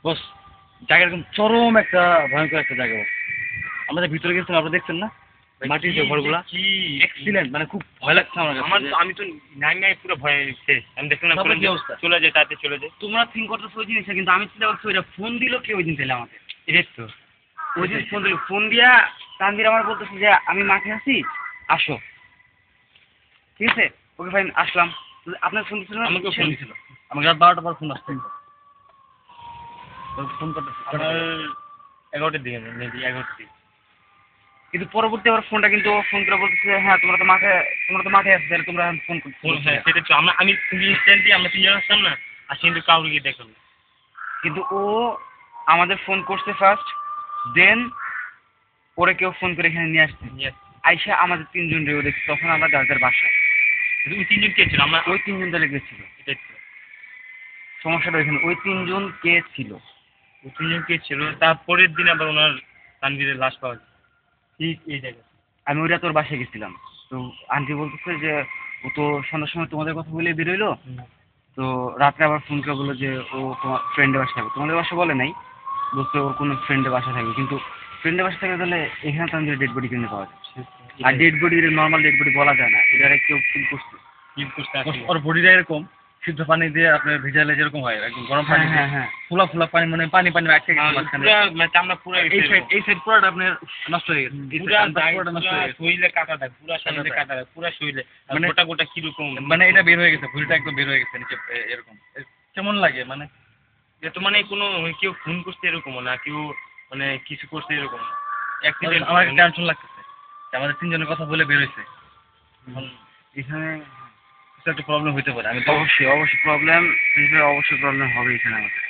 বস, জায়গা এরকম চরম একটা ভয়ঙ্কর একটা জায়গা বস। আমরা যে ভিতরে গেছিলাম, আপনারা দেখছেন না মাটির যে ঘরগুলা, কি এক্সিলেন্ট, মানে খুব ভয় লাগছে আমার কাছে। আমি তো নাই পুরো ভয় শেষ। আমি দেখলাম তারপরে কি অবস্থা? চলে যায়, তাতে চলে যায়। তোমরা থিঙ্ক করতেছো ওই জিনিসটা, কিন্তু আমি চিন্তা করছি ওইটা ফোন দিল কে ওই দিন তাহলে আমাকে। এটাই তো। ওই দিন ফোন দিয়া তানভীর আমার বলতেছে যে আমি মাঠে আছি, আসো। ঠিক আছে, ওকে ফাইন, আসলাম। আপনার ফোন দিছিল? আমাকেও ফোন দিছিল। আমাকে রাত 12টার পর ফোন আসছে। ফোন করতেছে আপনার 11টার দিকে, মেবি 11টার দিকে। কিন্তু পরবর্তী আবার ফোনটা কিন্তু ফোন করে বলতেছে হ্যাঁ তোমরা তো মাঠে আসছো, তাহলে তোমরা ফোন করছো। হ্যাঁ, সেটা তো। আমি ইনস্ট্যান্টলি আমরা তিনজন আসলাম না, আসি কিন্তু কাউকে গিয়ে দেখলাম। কিন্তু ও আমাদের ফোন করছে ফার্স্ট, দেন ওরে কেউ ফোন করে এখানে নিয়ে আসছে। আইসা আমাদের তিনজন রেও দেখছি, তখন আমরা যাদের বাসায়। ওই তিনজন কে ছিল? আমরা ওই তিনজন তাহলে গেছিল। এটাই তো। সমস্যাটা ওইখানে, ওই তিনজন কে ছিল? ওই তিনজন কে ছিল? তারপরের দিন আবার ওনার তানভীরের লাশ পাওয়া যায় ঠিক এই জায়গায়। আমি ওইটা তোর বাসায় গেছিলাম, তো আন্টি বলতেছে যে ও তো সন্ধ্যার সময় তোমাদের কথা বলে বেরোইলো, তো রাত্রে আবার ফোন করে বললো যে ও তোমার ফ্রেন্ডের বাসা থাকবে। তোমাদের বাসা বলে নাই, বলছে ওর কোনো ফ্রেন্ডের বাসা থাকবে, কিন্তু ফ্রেন্ডের বাসা থাকলে তাহলে এখানে তো আমাদের ডেড বডি কিনে পাওয়া যাচ্ছে। আর dead body normal dead body বলা যায় না, এটা কেউ ফিল করছে। ওর বডিটা এরকম সিদ্ধ পানি দিয়ে আপনার ভিজালে যেরকম হয়, একদম গরম পানি দিয়ে হ্যাঁ ফুলা ফুলা পানি, মানে পানি আটকে গেছে মাঝখানে। আমরা পুরো এই সাইড পুরোটা আপনার নষ্ট হয়ে গেছে, পুরোটা নষ্ট হয়ে গেছে। শরীরে কাটা দেয়, পুরো শরীরে কাটা দেয়, পুরো শরীরে মানে গোটা কিরকম, মানে এটা বের হয়ে গেছে, ভুঁড়িটা একদম বের হয়ে গেছে নিচে এরকম। কেমন লাগে মানে? এটা মানে কোনো কেউ খুন করছে এরকম না, কেউ মানে কিছু করছে এরকম না, অ্যাক্সিডেন্ট। আমার টেনশন লাগতেছে যে আমাদের তিনজনের কথা বলে বের হয়েছে, এখানে কিছু একটা প্রবলেম হইতে পারে। আমি অবশ্যই প্রবলেম হবে এখানে আমাদের।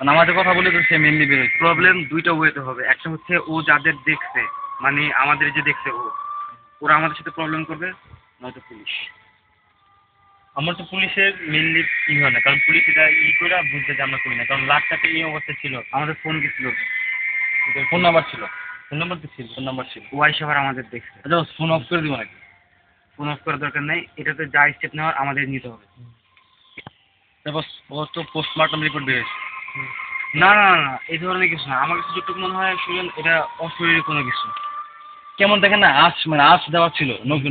মানে আমাদের কথা বলে তো সে মেনলি বের হয়েছে। প্রবলেম দুইটা ওয়েতে হবে, একটা হচ্ছে ও যাদের দেখছে, মানে আমাদের যে দেখছে ওরা আমাদের সাথে প্রবলেম করবে, নয়তো পুলিশ। আমার তো পুলিশের মেনলি হয় না, কারণ পুলিশ এটা করে বুঝতে যে আমরা করি না, কারণ লাশটাতে এই অবস্থা ছিল। আমাদের ফোন গেছিল, ফোন নাম্বার ছিল, ফোন নাম্বার তো ছিল, ফোন নাম্বার ছিল। ও আইসা আবার আমাদের দেখছে। আচ্ছা ফোন অফ করে দিব নাকি? ফোন অফ করার দরকার নেই, এটাতে যা স্টেপ নেওয়ার আমাদের নিতে হবে। তারপর ও তো পোস্টমর্টম রিপোর্ট বের হয়েছে। না না না, এই ধরনের কিছু না। আমার কাছে যতটুকু মনে হয় সুজন, এটা অশরীরী কোনো কিছু। কেমন দেখেন না, মানে আঁশ দেওয়া ছিল, নখে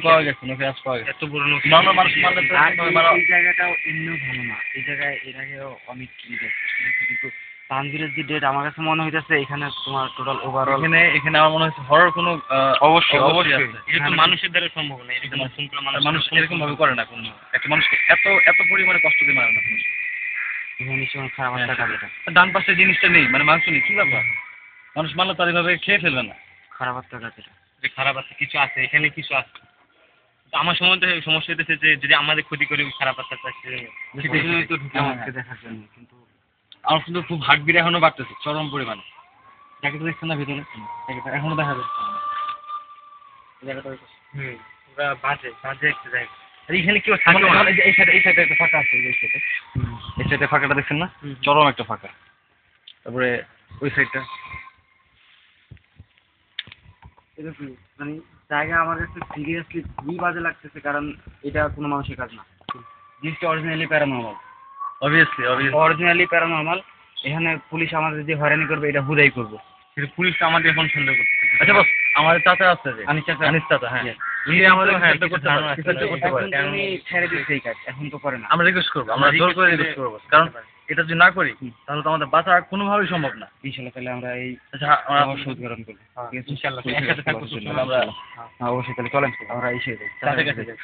পাওয়া গেছে, নখে আঁশ পাওয়া গেছে। এত বড় লোক নর্মাল মানুষ মারলে তো আর মারা- এই জায়গাটাও এমনিও ভালো না, এই জায়গায় এর আগেও অনেক কি দেখছি, কিন্তু তানভীরের যে ডেট আমার কাছে মনে হইতেছে এখানে তোমার টোটাল ওভারঅল এখানে আমার মনে হচ্ছে হরর কোনো অবশ্যই আছে। এটা তো মানুষের দ্বারা সম্ভব না, এরকম খুন করা মানুষ এরকম ভাবে করে না, কোনো একটা মানুষকে এত পরিমাণে কষ্ট দিয়ে মারে না মানুষ। এখানে নিশ্চয়ই খারাপ একটা কাজ, এটা ডান পাশে জিনিসটা নেই, মানে মাংস নেই, কি ব্যাপার? মানুষ মারলে তার এইভাবে খেয়ে ফেলবে না। খারাপ একটা কাজ এটা। যে খারাপ আছে, কিছু আছে এখানে, কিছু আছে। তো আমার সমস্যা হইতেছে যে যদি আমাদের ক্ষতি করে খারাপ আছে সেজন্যই তো ঢুকলাম আজকে দেখার জন্য, কিন্তু আমার কিন্তু খুব হার্টবিট এখনো বাড়তেছে চরম পরিমাণে। জায়গাটা দেখছেন না ভিতরে, জায়গাটা এখনো দেখা যাচ্ছে। জায়গাটা ওরা বাজে একটা জায়গা। আর এখানে কেউ থাকে না। এই সাইডে একটা ফাঁকা আছে, এই সাইডে ফাঁকাটা দেখছেন না, চরম একটা ফাঁকা। তারপরে ওই সাইডটা এটা কি মানে জায়গা আমার কাছে সিরিয়াসলি খুবই বাজে লাগতেছে, কারণ এটা কোনো মানুষের কাজ না। জিনিসটা অরিজিনালি প্যারানর্মাল, অরিজিনালি প্যারানর্মাল। এখানে পুলিশ আমাদের যে হয়রানি করবে এটা হুদাই করবো, কিন্তু পুলিশ তো আমাদের এখন সন্দেহ করতেছে। আচ্ছা বস, আমাদের চাচা আছে যে আনিস চাচা, হ্যাঁ, আমাদের কিছু করতে পারে। এখন তুমি ছেড়ে দিচ্ছে এই কাজ, এখন তো করে না। আমরা রিকোয়েস্ট করবো, আমরা জোর করে রিকোয়েস্ট করবো, কারণ এটা যদি না করি তাহলে তো আমাদের বাঁচা কোনোভাবেই সম্ভব না। ইনশাল্লাহ তাহলে আমরা এই আচ্ছা আমরা অবশ্যই উদ্ঘাটন করবো। ইনশাআল্লাহ একসাথে থাকবো। আমরা অবশ্যই তাহলে চলেন আমরা এসে যাই চাচা কাছে যাই।